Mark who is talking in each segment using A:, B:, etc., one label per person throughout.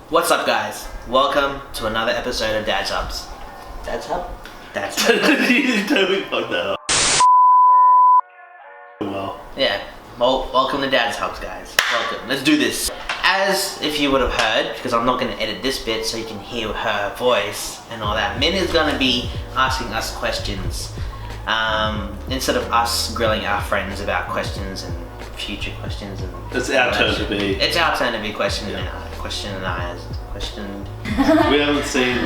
A: What's up, guys? Welcome to another episode of Dad's Hubs. Dad's Hub? Dad's Hub.
B: You totally fucked that up. Well.
A: Yeah. Well, welcome to Dad's Hubs, guys. Welcome. Let's do this. As if you would have heard, because I'm not going to edit this bit so you can hear her voice and all that, Min is going to be asking us questions. Instead of us grilling our friends about questions and future questions. And
B: it's our turn to be.
A: It's our turn to be questioned. Questioned.
B: We haven't seen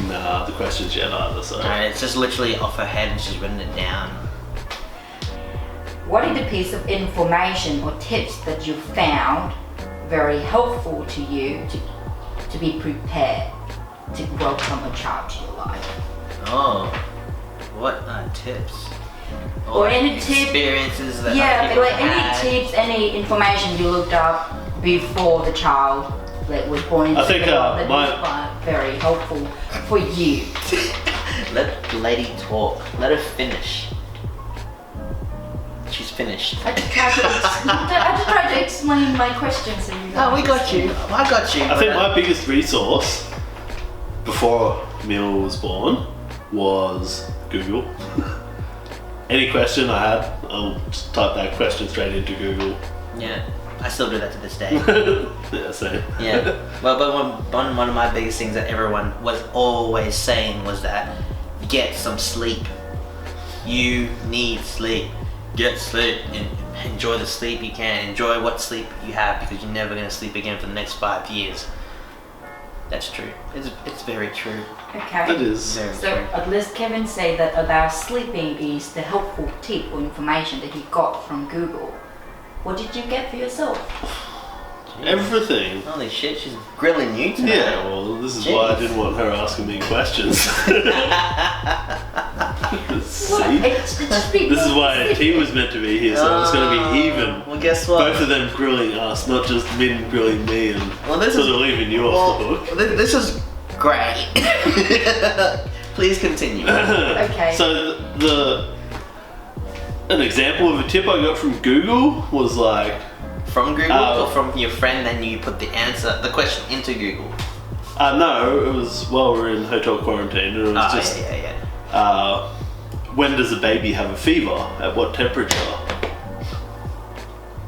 B: the questions yet either. So
A: it's just literally off her head and she's written it down.
C: What is a piece of information or tips that you found very helpful to you to be prepared to welcome a child to your life?
A: Oh, what tips?
C: Or any
A: experiences that
C: any tips, any information you looked up before the child was born into the world that you find very helpful for you.
A: Let the lady talk. Let her finish. She's finished.
C: I just tried to explain my questions so you
A: we got you. I got you.
B: I think my biggest resource before Mil was born was Google. Any question I had, I'll just type that question straight into Google.
A: Yeah, I still do that to this day.
B: Yeah, same.
A: Yeah, but one of my biggest things that everyone was always saying was that get some sleep. You need sleep. Get sleep and enjoy the sleep you can. Enjoy what sleep you have because you're never going to sleep again for the next 5 years. That's true. It's very true.
C: Okay.
B: It is.
A: Very
C: so
A: true.
C: at least Kevin said that about sleeping is the helpful tip or information that he got from Google. What did you get for yourself?
B: Everything.
A: Holy shit, she's grilling you today.
B: Yeah, well, this is why I didn't want her asking me questions. See? This is why a team was meant to be here, so it's going to be even.
A: Well, guess what?
B: Both of them grilling us, not just Min grilling me and
A: this
B: sort of leaving you off the hook.
A: This is great. Please continue.
C: Okay.
B: So an example of a tip I got from Google was like...
A: From Google or from your friend and you put the question into Google?
B: No, it was while we were in hotel quarantine and it was just...
A: Yeah.
B: When does a baby have a fever? At what temperature?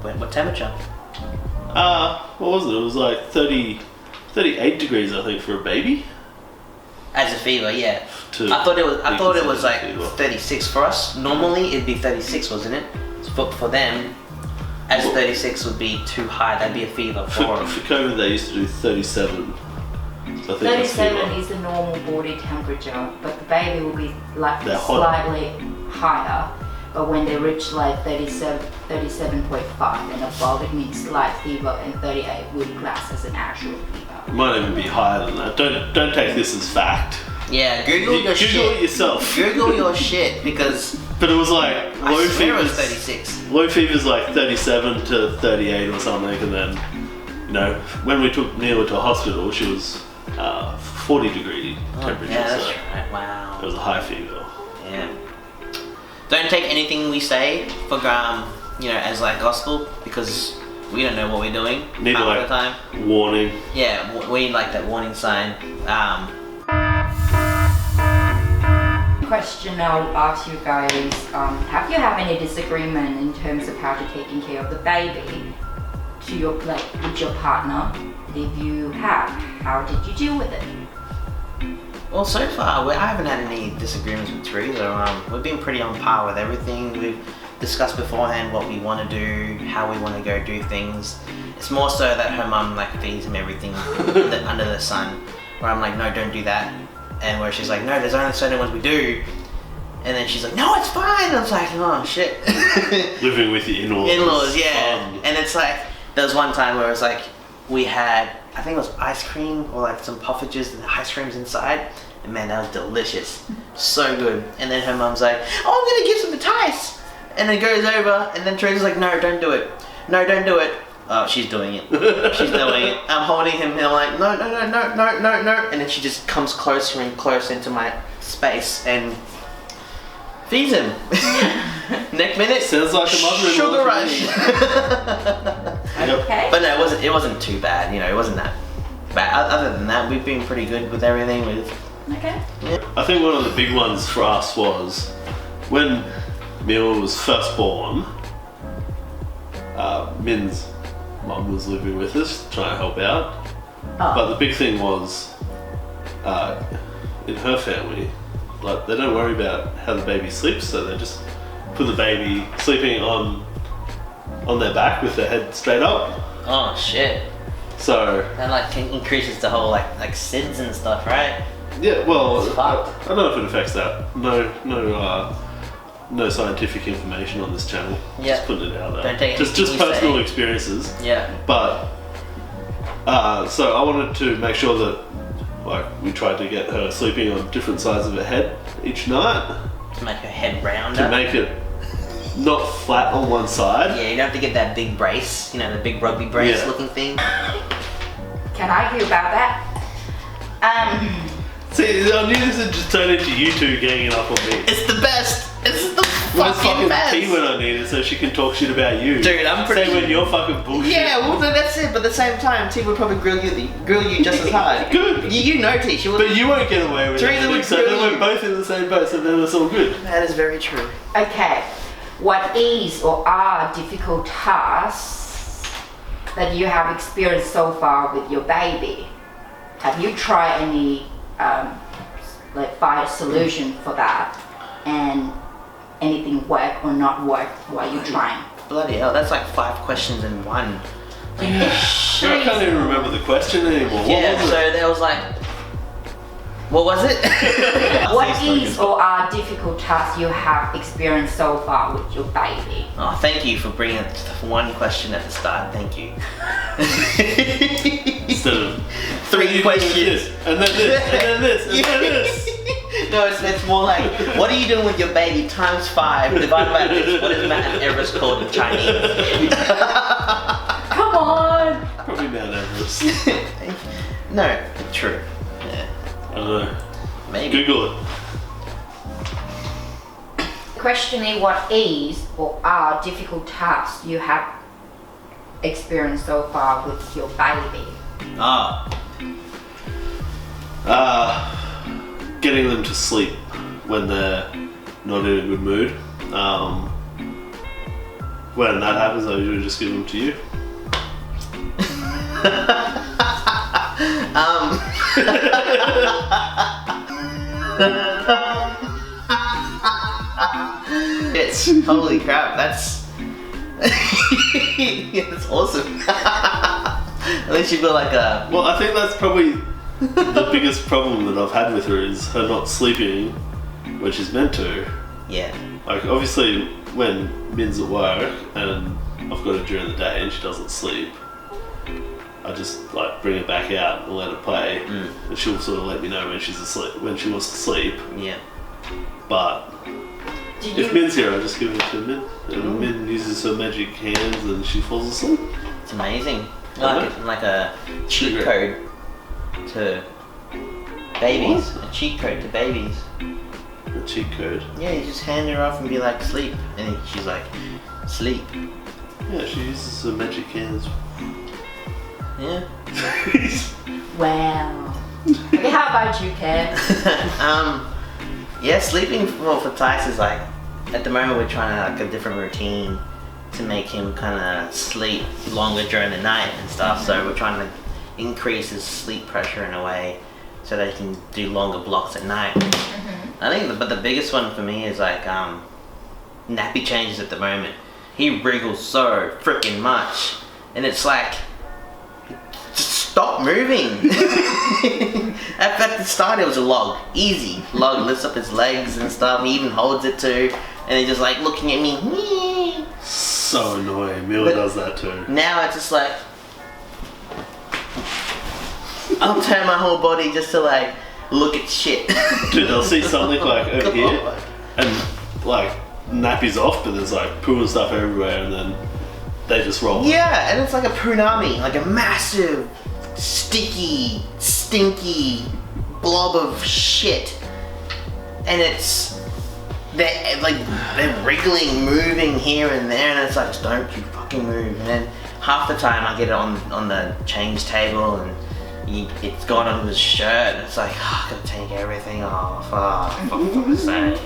A: What temperature?
B: What was it? It was like 38 degrees, I think, for a baby.
A: As a fever, yeah. I thought it was like 36 for us. Normally it'd be 36, wasn't it? For them, as 36 would be too high. That'd be a fever for
B: COVID. They used to do 37. So I think
C: 37 is the normal body temperature, but the baby will be like slightly higher. But when they reach like 37.5 and above, it means slight fever, and 38 would class as an actual fever.
B: It might even be higher than that. Don't take this as fact.
A: Yeah, Google your shit.
B: Google it yourself.
A: Google your shit because.
B: But it was like low fever.
A: It was 36.
B: Low fever's like 37 to 38 or something, and then when we took Neela to a hospital, she was 40 degree temperature.
A: Yeah, that's right. Wow.
B: It was a high fever.
A: Yeah. Don't take anything we say for as like gospel because we don't know what we're doing
B: Need
A: half the time.
B: Warning.
A: Yeah, we need like that warning sign.
C: Question I'll ask you guys: have you had any disagreement in terms of how to taking care of the baby with your partner? If you have, how did you deal with it?
A: Well, so far, I haven't had any disagreements with Teresa. We've been pretty on par with everything. We've discussed beforehand what we want to do, how we want to go do things. It's more so that her mum feeds him everything under the sun. Where I'm like, no, don't do that. And where she's like, no, there's only certain ones we do. And then she's like, no, it's fine. And I was like, oh, shit.
B: Living with your in-laws.
A: In-laws, yeah. And it's like, there was one time where it was like, we had, I think it was ice cream or like some puffages and ice creams inside. And man, that was delicious. So good. And then her mum's like, oh, I'm going to give some to Tice. And then goes over and then Teresa's like, no, don't do it. No, don't do it. Oh, she's doing it. She's doing it. I'm holding him and I'm like, no. And then she just comes closer and closer into my space and feeds him. Next minute,
B: sounds like a mother-in-law.
A: Sugar rush.
C: Okay.
A: But no, it wasn't too bad, you know, it wasn't that bad. Other than that, we've been pretty good with everything.
C: Okay.
B: I think one of the big ones for us was when Mil was first born, Min's mum was living with us, trying to help out. But the big thing was, in her family, like they don't worry about how the baby sleeps, so they just put the baby sleeping on their back with their head straight up.
A: Oh shit.
B: So
A: That like increases the whole like SIDS and stuff, right?
B: yeah, well,
A: It's
B: I
A: fucked.
B: don't know if it affects that. No scientific information on this channel.
A: Yeah.
B: Just putting it out there.
A: Don't take
B: just
A: anything you
B: personal
A: say.
B: experiences.
A: Yeah.
B: But so I wanted to make sure that like we tried to get her sleeping on different sides of her head each night
A: To make her head rounder.
B: to make it not flat on one side.
A: Yeah, you don't have to get that big brace, you know, the big rugby brace
B: Yeah.
A: looking thing.
C: Can I argue about that?
B: See, I knew this would just turn into you two ganging up on me.
A: It's the best. It's the
B: Where's
A: fucking best.
B: P when I need it so she can talk shit about you?
A: Dude, I'm pretty
B: Say when you're fucking bullshit.
A: Yeah, well that's it. But at the same time, T would probably grill you just as hard.
B: Good.
A: You know T. She was.
B: But you won't get away with
A: Teresa
B: it.
A: would
B: So
A: grill
B: then we're
A: you.
B: both in the same boat, so then it's all good.
A: That is very true.
C: Okay. What is or are difficult tasks that you have experienced so far with your baby? Have you tried any find a solution for that, and anything work or not work while you're trying?
A: Bloody hell, that's like 5 questions in one.
B: I can't even remember the question anymore.
A: Yeah,
B: What was
A: so
B: it?
A: there was like, what was it?
C: What is or are difficult tasks you have experienced so far with your baby?
A: Oh, thank you for bringing it to one question at the start. Thank you.
B: Instead of
A: 3 questions.
B: and then this, and then this, and then this.
A: No, it's more like, what are you doing with your baby times 5 divided by this? What is Mount Everest called in Chinese?
C: Come on!
B: Probably Mount Everest.
A: No, true. Yeah,
B: I don't know.
A: maybe.
B: Google it.
C: Questioning what is or are difficult tasks you have experienced so far with your baby.
B: Getting them to sleep when they're not in a good mood. When that happens, I usually just give them to you.
A: It's holy crap, that's that's awesome. At least you've got like a
B: Well, I think that's probably the biggest problem that I've had with her is her not sleeping when she's meant to.
A: yeah.
B: Like, obviously, when Min's at work and I've got her during the day and she doesn't sleep, I just like bring her back out and let her play, and she'll sort of let me know when she's asleep, when she wants to sleep.
A: Yeah.
B: But if Min's here, I just give it to Min, and Min uses her magic hands and she falls asleep.
A: It's amazing. Like a cheat code to babies. A cheat code to babies.
B: A cheat code.
A: Yeah, you just hand her off and be like, sleep. And then she's like, sleep.
B: Yeah, she uses her magic hands.
A: Yeah.
C: Wow. Okay, how about you, Kev?
A: Yeah, sleeping for Tice is like, at the moment we're trying to like a different routine to make him kind of sleep longer during the night and stuff. So we're trying to increase his sleep pressure in a way so that he can do longer blocks at night. I think, but the biggest one for me is like nappy changes at the moment. He wriggles so freaking much, and it's like, just stop moving. At the start it was a log, easy. Log lifts up his legs and stuff. He even holds it too, and he's just like looking at me.
B: So annoying. Mila
A: But-
B: does that too.
A: Now it's just like, I'll turn my whole body just to like look at shit.
B: Dude, they'll see something like over
A: Come
B: here,
A: on.
B: and like nappy's off, but there's like poo and stuff everywhere, and then they just roll.
A: Yeah, and it's like a punami, like a massive, sticky, stinky blob of shit. And they're wriggling, moving here and there, and it's like, just don't you fucking move. And then half the time I get it on the change table and it's gone on his shirt and it's like, oh, I gotta take everything off. Oh, for fuck's sake.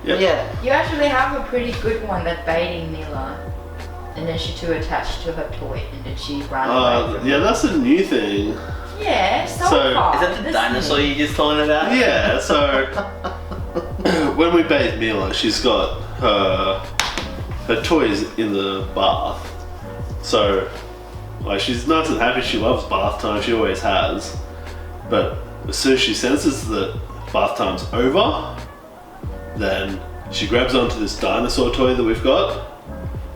B: Yep.
A: Yeah.
C: You actually have a pretty good one that baiting Mila. And then she too attached to her toy and then she ran away from
B: Yeah,
C: it.
B: that's a new thing.
C: Yeah, so
B: So-
C: far.
A: Is that the
C: this
A: dinosaur
C: new.
A: you just talking about?
B: Yeah, so when we bathe Mila, she's got her toys in the bath. So like she's nice and happy, she loves bath time, she always has. But as soon as she senses that bath time's over, then she grabs onto this dinosaur toy that we've got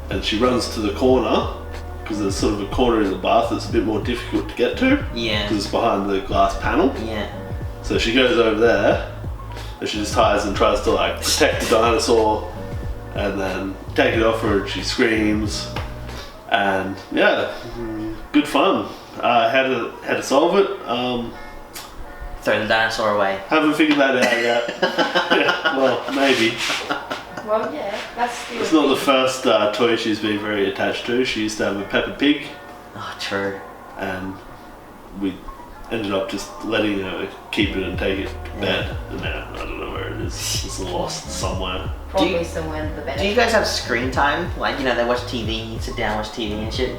B: and she runs to the corner because there's sort of a corner in the bath that's a bit more difficult to get to
A: Yeah.
B: because it's behind the glass panel.
A: Yeah.
B: So she goes over there and she just hides and tries to like protect the dinosaur and then take it off her and she screams. And yeah, good fun. How to solve it?
A: Throw the dinosaur away.
B: Haven't figured that out yet. Yeah, well, maybe.
C: Well, yeah, that's still.
B: It's not the first toy she's been very attached to. She used to have a Peppa Pig,
A: Oh, true.
B: and we ended up just letting her keep it and take it to bed. And now I don't know where it is. It's lost somewhere.
C: Probably
A: Do you-
C: somewhere in the bed.
A: Do you guys have screen time? Like, you know, they watch TV, sit down, watch TV and shit?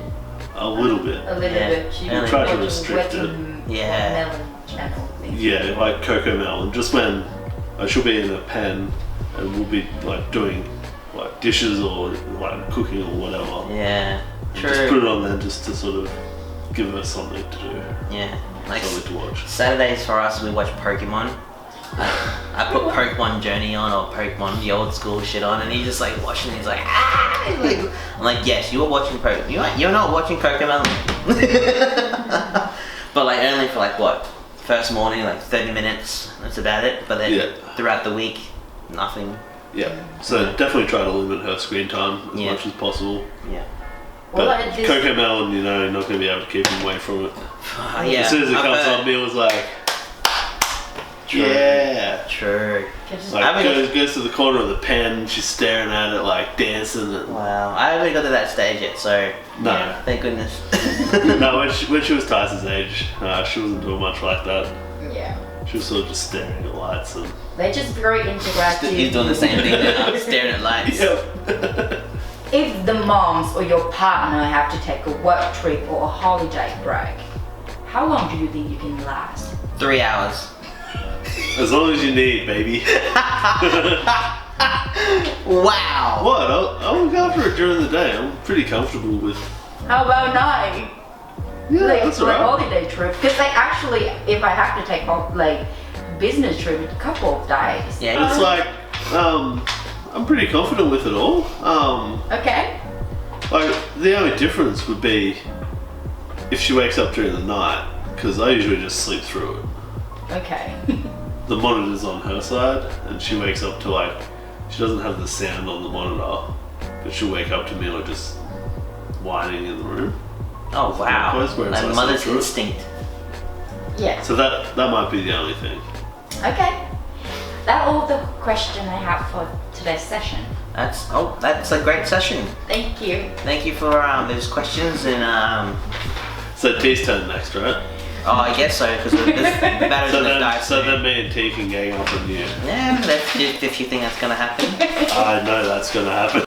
B: A little bit.
C: A little
A: Yeah.
C: bit. She
A: We
C: was
B: try to
C: watching
B: restrict it.
A: Yeah.
C: Melon channel things.
B: Yeah, like Coco Melon. Just when she'll be in a pen and we'll be like doing like dishes or like cooking or whatever.
A: Yeah.
B: Just put
A: True.
B: it on there just to sort of give her something to do,
A: Yeah. Like,
B: something to watch.
A: Saturdays for us, we watch Pokemon. I put Pokemon Journey on or Pokemon the old school shit on, and he's just like watching. He's like, ah! He's like, I'm like, yes, you are watching Pokemon. You're not watching Pokemon. But like only for like what? First morning, like 30 minutes. That's about it. But then
B: Yeah.
A: throughout the week, nothing.
B: Yeah. So definitely try to limit her screen time as
A: Yeah.
B: much as possible.
A: Yeah.
C: Well,
B: But
C: like this-
B: Coco Melon, you know, you're not going to be able to keep him away from it.
A: Yeah.
B: As soon as it
A: I've
B: comes
A: heard-
B: on, Mila's like,
A: True.
B: yeah.
A: True.
C: Just-
B: Like
A: I haven't-
B: goes to the corner of the pen, she's staring at it like dancing. And,
A: Wow. I haven't got to that stage yet, so
B: No.
A: yeah, thank goodness.
B: no, when she was Tyson's age, she wasn't doing much like that.
C: yeah.
B: She was sort of just staring at lights and.
C: They're just very interactive.
A: He's doing the same thing now, staring at lights.
B: Yep.
C: If the moms or your partner have to take a work trip or a holiday break, how long do you think you can last?
A: 3 hours.
B: As long as you need, baby.
A: Wow.
B: What? I'll look after it during the day. I'm pretty comfortable with.
C: How about night?
B: Yeah,
C: Like
B: that's
C: for a
B: alright.
C: holiday trip? Because like actually, if I have to take like business trip, it's a couple of days.
A: Yeah.
B: It's like, I'm pretty confident with it all.
C: Okay.
B: Like the only difference would be if she wakes up during the night, because I usually just sleep through it.
C: Okay.
B: The monitor's on her side, and she wakes up to like, she doesn't have the sound on the monitor, but she'll wake up to me like just whining in the room.
A: Oh wow.
B: Likewise, where it's
A: Like
B: like
A: mother's
B: sleep through it.
A: instinct.
C: Yeah.
B: So that might be the only thing.
C: Okay. That's all the question I have for today's session.
A: That's a great session.
C: Thank you.
A: Thank you for those questions and
B: So T's turn next, right?
A: I guess so because the battery's
B: So
A: gonna die
B: then
A: soon.
B: me and T can gang up on you.
A: Yeah, if you think that's gonna happen.
B: I know that's gonna happen.